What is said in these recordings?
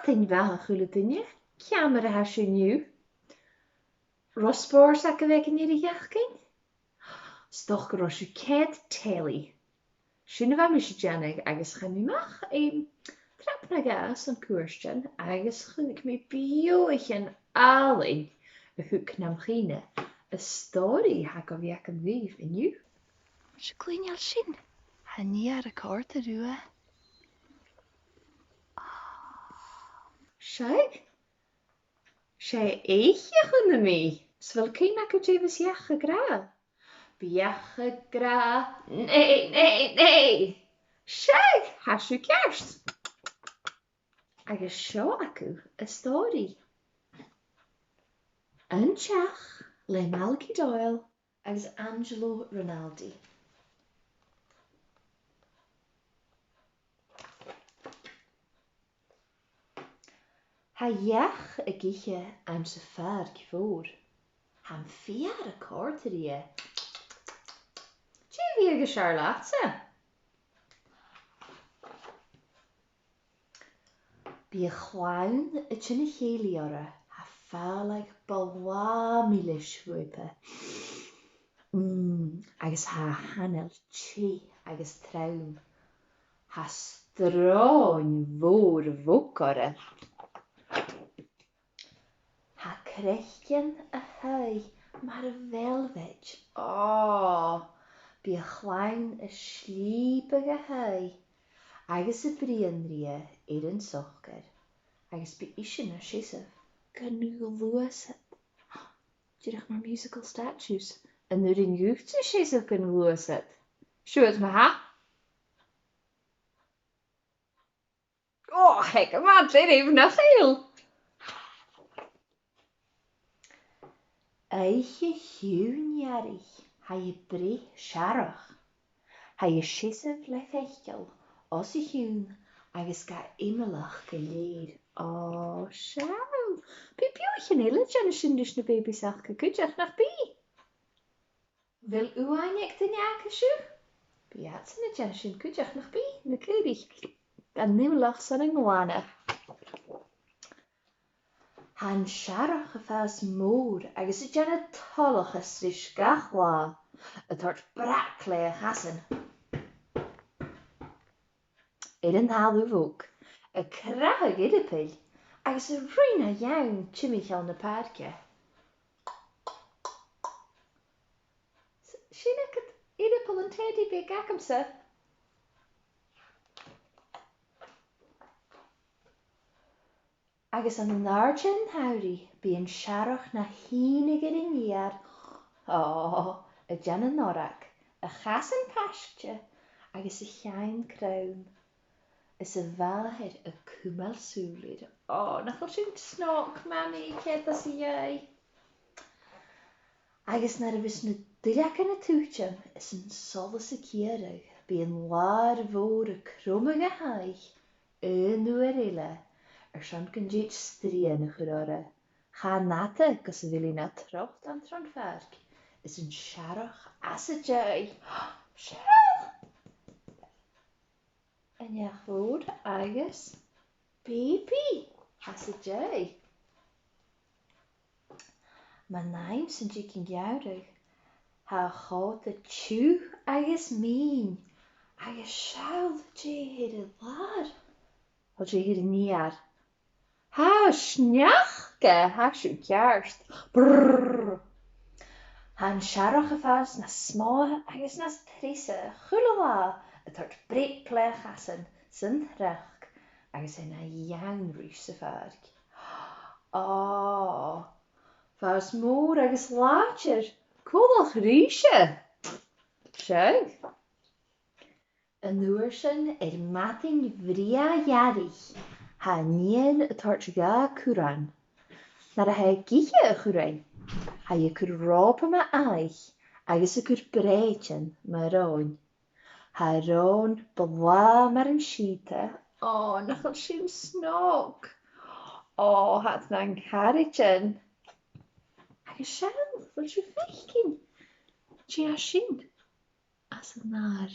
Matain bhean chuile duine, ceamara ha siú nniu. Rospóir sa go bheith ní dheachcin? Stoch go rosú céad téalaí. Sinna bheith mis déanaig agus chaimimach trap na gas an cuairstein agus chunig mé bioichin álainn a thuc nam chiine. A stóí ha go bheach an bhíh inniu. Se glúineal sin, ha ní ar a córt a rua. Seig? Sé éiche chun na mí, sfuil cína go dtíbhas iacha gra. Bheacha gra, nee. Seig, hasú cearst. Agus seo acu a stóí. An teach le Malachy Doyle agus Angelo Rinaldi. Ha dheach a giche am sa fear cifór. Ham fiar a córtarí. Tí bhí go Charlotte. Bí a chláin a tsinna chéalaí ora ha fálaigh balhá míle shuipe. Agus ha hanel tí agus traum. Ha stráin mhór bhóc ora. Ha crechcian a haig mar a velvet. Bí a chláin a slíbe a haig. Agus a bríon ria an sochgar. Agus bí isin a sisaf gan nu luasat. Dúireach mar musical statues. An nuair in juúchta sisaf gan luasat. Siúad ma ha? Heck, maar dit even nog heel. Eiche hiúnearich ha je bre searach. Ha je sisaf le fechtel os I hiún agus ga imelach go léir. Seam. Bí biochen hele jenne sin dus na babysach go kuteach nach bí. Wil uainek de njake siú? Bí at na jenne sin kuteach nach bí na kudig. Gan nimlach san an gháine. Han searach a fás mór agus I jenne tolach a sris gachhá. A tart brak le a chasan. An halú bhóg, a crach idipil, agus a rina jaun timich an na páirce. Sinna cad idipil an teddy be gacamsa. Agus an náirtin haurí bí an searach na hínig in níar. A jana norach, a chasan paschte, agus a chean crown. Is a bhealthir a cúmal súlid. Nachol sin snok, mami, céad as I Agus nar a bhís na duireach na túteam is an solas a céarach bí an lár mhór a crumag a haig nuair eile san gan déit stria na churara. Cha nata gus a bhili na trocht an tron farc is an searach as a jai. En ja goed agus baby as a jai. Ma naim sin jikin goudig. Ha gaat a tju agus mien. Agus schaal je hier a laar. Had je hier niar. Ha snjachke ha sju kjarst. Brrr. Han searach a fas na smá agus na trise chulawa. Het wordt breed pleeghassen, zijn recht, agus in een jang ruise vark. Vas moor agus laatjer, koolach riesje. Zeg. Een nuersen matin vria jarig, ha nien het hart ga kuran. Naar hij gietje kuran, ha je kur ropen me eich, agus kur breitjen me roon. Ha roon bla mar an siete. Nachol sin snog. Hat na an carriagen. Agus sean, wil je fechkin? Tja sin. As an nar.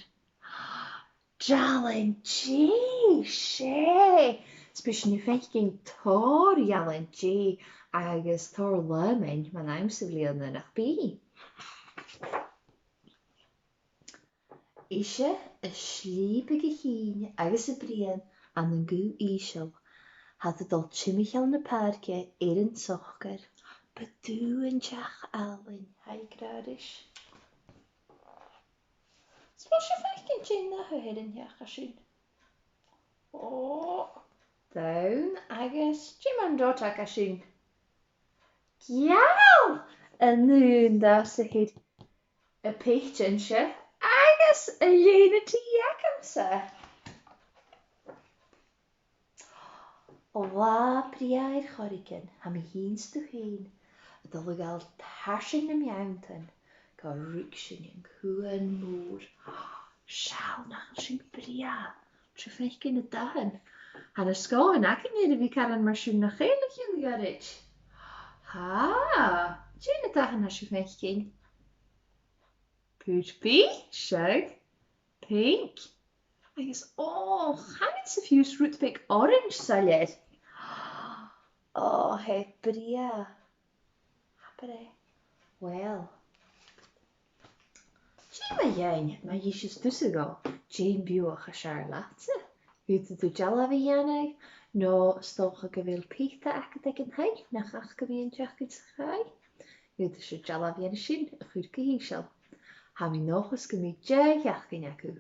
Jalin, gee, sé. Spes nu feich gyn tor jalan G agus tor lemin man amsaflion yn eich bi. Ishe y slíbige hín agus y brian an yn gw isiol. Had het al chimichel na parke een sochger. Bedoe een jach alwyn hai gradish. Spes je feich gyn jyn na hyrin jach asyn. Oh, down agus Jim dot ac asyn. Gial! En nu da se hyd y peitensje agus y lene ti acamse. O la priair chorigen ha mi hins du heen. Het al gal tashin na miaunten. Ga rukshin yn cwyn môr. Siaw na sy'n bria. Tre feich gyn y dahan. Han ysgol ac yn nid fi cael yn marsiwn na chailig yw garej. Ha, Jyn y dahan na sy'n feich gyn. Pwyd bi, siag, pink. I guess, oh, hannes a fuse root big orange salad. Oh, hey, bria. Hapere. Well. Jyn ma yin, ma yishis dusigo. Jyn buwach a charlatse. Ute du jalla vi yanag. No, stocha gavil pita akatek in hai. Nach ach gavi in jachit schai. Ute shu jalla vi an shin, a churke hishal. Ha mi nog eens gemie jach gynyaku.